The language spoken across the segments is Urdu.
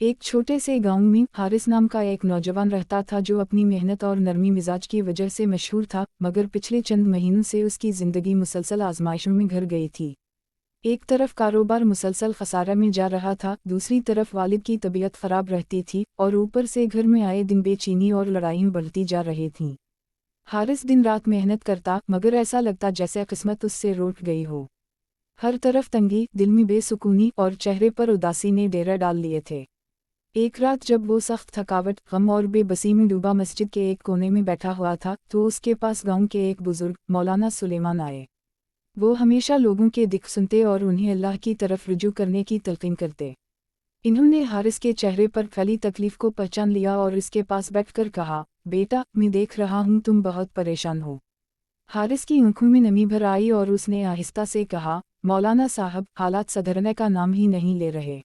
ایک چھوٹے سے گاؤں میں حارث نام کا ایک نوجوان رہتا تھا جو اپنی محنت اور نرمی مزاج کی وجہ سے مشہور تھا، مگر پچھلے چند مہینوں سے اس کی زندگی مسلسل آزمائشوں میں گھر گئی تھی۔ ایک طرف کاروبار مسلسل خسارہ میں جا رہا تھا، دوسری طرف والد کی طبیعت خراب رہتی تھی، اور اوپر سے گھر میں آئے دن بے چینی اور لڑائیاں بڑھتی جا رہی تھیں۔ حارث دن رات محنت کرتا، مگر ایسا لگتا جیسے قسمت اس سے روٹ گئی ہو۔ ہر طرف تنگی، دل میں بے سکونی اور چہرے پر اداسی نے ڈیرا ڈال لیے تھے۔ ایک رات جب وہ سخت تھکاوٹ، غم اور بے بسی میں ڈوبا مسجد کے ایک کونے میں بیٹھا ہوا تھا تو اس کے پاس گاؤں کے ایک بزرگ مولانا سلیمان آئے۔ وہ ہمیشہ لوگوں کے دکھ سنتے اور انہیں اللہ کی طرف رجوع کرنے کی تلقین کرتے۔ انہوں نے حارث کے چہرے پر پھیلی تکلیف کو پہچان لیا اور اس کے پاس بیٹھ کر کہا، بیٹا، میں دیکھ رہا ہوں تم بہت پریشان ہو۔ حارث کی آنکھوں میں نمی بھر آئی اور اس نے آہستہ سے کہا، مولانا صاحب، حالات سدھرنے کا نام ہی نہیں لے رہے۔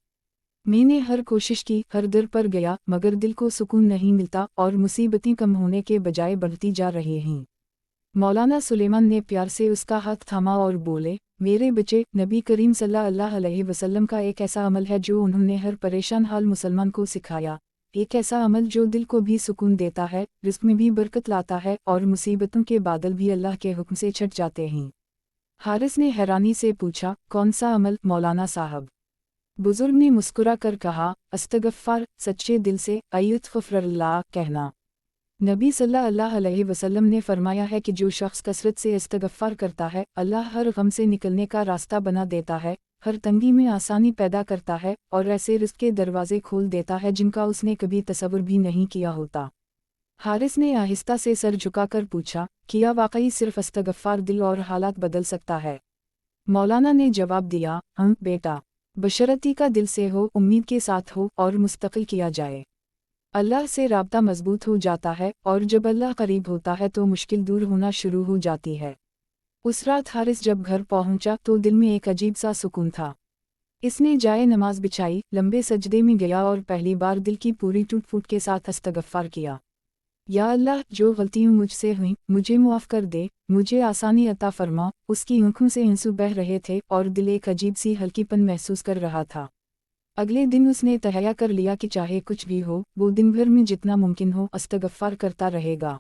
میں نے ہر کوشش کی، ہر در پر گیا، مگر دل کو سکون نہیں ملتا اور مصیبتیں کم ہونے کے بجائے بڑھتی جا رہی ہیں۔ مولانا سلیمان نے پیار سے اس کا ہاتھ تھاما اور بولے، میرے بچے، نبی کریم صلی اللہ علیہ وسلم کا ایک ایسا عمل ہے جو انہوں نے ہر پریشان حال مسلمان کو سکھایا، ایک ایسا عمل جو دل کو بھی سکون دیتا ہے، رزق میں بھی برکت لاتا ہے اور مصیبتوں کے بادل بھی اللہ کے حکم سے چھٹ جاتے ہیں۔ حارث نے حیرانی سے پوچھا، کون سا عمل مولانا صاحب؟ بزرگ نے مسکرا کر کہا، استغفار، سچے دل سے ایستغفر اللہ کہنا۔ نبی صلی اللہ علیہ وسلم نے فرمایا ہے کہ جو شخص کثرت سے استغفار کرتا ہے، اللہ ہر غم سے نکلنے کا راستہ بنا دیتا ہے، ہر تنگی میں آسانی پیدا کرتا ہے اور ایسے رزق کے دروازے کھول دیتا ہے جن کا اس نے کبھی تصور بھی نہیں کیا ہوتا۔ حارث نے آہستہ سے سر جھکا کر پوچھا، کیا واقعی صرف استغفار دل اور حالات بدل سکتا ہے؟ مولانا نے جواب دیا، ہاں بیٹا، بشرطی کا دل سے ہو، امید کے ساتھ ہو اور مستقل کیا جائے۔ اللہ سے رابطہ مضبوط ہو جاتا ہے اور جب اللہ قریب ہوتا ہے تو مشکل دور ہونا شروع ہو جاتی ہے۔ اس رات حارث جب گھر پہنچا تو دل میں ایک عجیب سا سکون تھا۔ اس نے جائے نماز بچھائی، لمبے سجدے میں گیا اور پہلی بار دل کی پوری ٹوٹ پھوٹ کے ساتھ استغفار کیا۔ یا اللہ، جو غلطیاں مجھ سے ہوئیں مجھے معاف کر دے، مجھے آسانی عطا فرما۔ اس کی آنکھوں سے آنسو بہہ رہے تھے اور دل ایک عجیب سی ہلکی پن محسوس کر رہا تھا۔ اگلے دن اس نے تہیہ کر لیا کہ چاہے کچھ بھی ہو، وہ دن بھر میں جتنا ممکن ہو استغفار کرتا رہے گا۔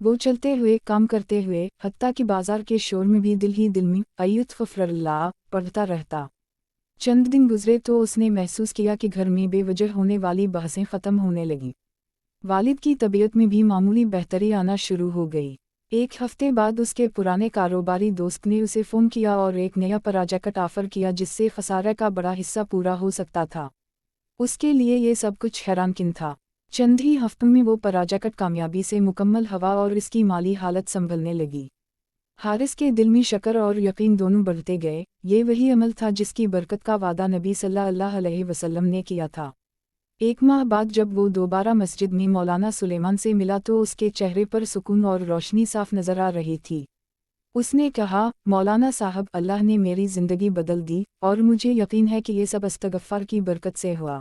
وہ چلتے ہوئے، کام کرتے ہوئے، حتیٰ کہ بازار کے شور میں بھی دل ہی دل میں ایستغفر اللہ پڑھتا رہتا۔ چند دن گزرے تو اس نے محسوس کیا کہ گھر میں بے وجہ ہونے والی بحثیں ختم ہونے لگیں۔ والد کی طبیعت میں بھی معمولی بہتری آنا شروع ہو گئی۔ ایک ہفتے بعد اس کے پرانے کاروباری دوست نے اسے فون کیا اور ایک نیا پروجیکٹ آفر کیا جس سے خسارے کا بڑا حصہ پورا ہو سکتا تھا۔ اس کے لیے یہ سب کچھ حیران کن تھا۔ چند ہی ہفتوں میں وہ پروجیکٹ کامیابی سے مکمل ہوا اور اس کی مالی حالت سنبھلنے لگی۔ حارث کے دل میں شکر اور یقین دونوں بڑھتے گئے۔ یہ وہی عمل تھا جس کی برکت کا وعدہ نبی صلی اللہ علیہ وسلم نے کیا تھا۔ ایک ماہ بعد جب وہ دوبارہ مسجد میں مولانا سلیمان سے ملا تو اس کے چہرے پر سکون اور روشنی صاف نظر آ رہی تھی۔ اس نے کہا، مولانا صاحب، اللہ نے میری زندگی بدل دی اور مجھے یقین ہے کہ یہ سب استغفار کی برکت سے ہوا۔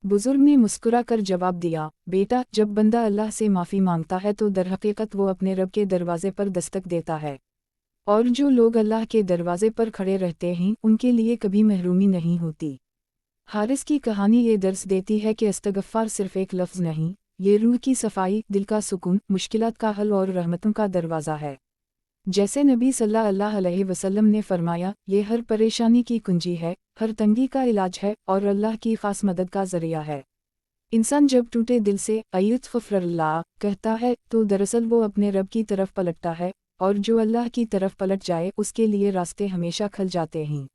بزرگ نے مسکرا کر جواب دیا، بیٹا، جب بندہ اللہ سے معافی مانگتا ہے تو درحقیقت وہ اپنے رب کے دروازے پر دستک دیتا ہے، اور جو لوگ اللہ کے دروازے پر کھڑے رہتے ہیں ان کے لیے کبھی محرومی نہیں ہوتی۔ حارث کی کہانی یہ درس دیتی ہے کہ استغفار صرف ایک لفظ نہیں، یہ روح کی صفائی، دل کا سکون، مشکلات کا حل اور رحمتوں کا دروازہ ہے۔ جیسے نبی صلی اللہ علیہ وسلم نے فرمایا، یہ ہر پریشانی کی کنجی ہے، ہر تنگی کا علاج ہے اور اللہ کی خاص مدد کا ذریعہ ہے۔ انسان جب ٹوٹے دل سے ایستغفر اللہ کہتا ہے تو دراصل وہ اپنے رب کی طرف پلٹتا ہے، اور جو اللہ کی طرف پلٹ جائے اس کے لیے راستے ہمیشہ کھل جاتے ہیں۔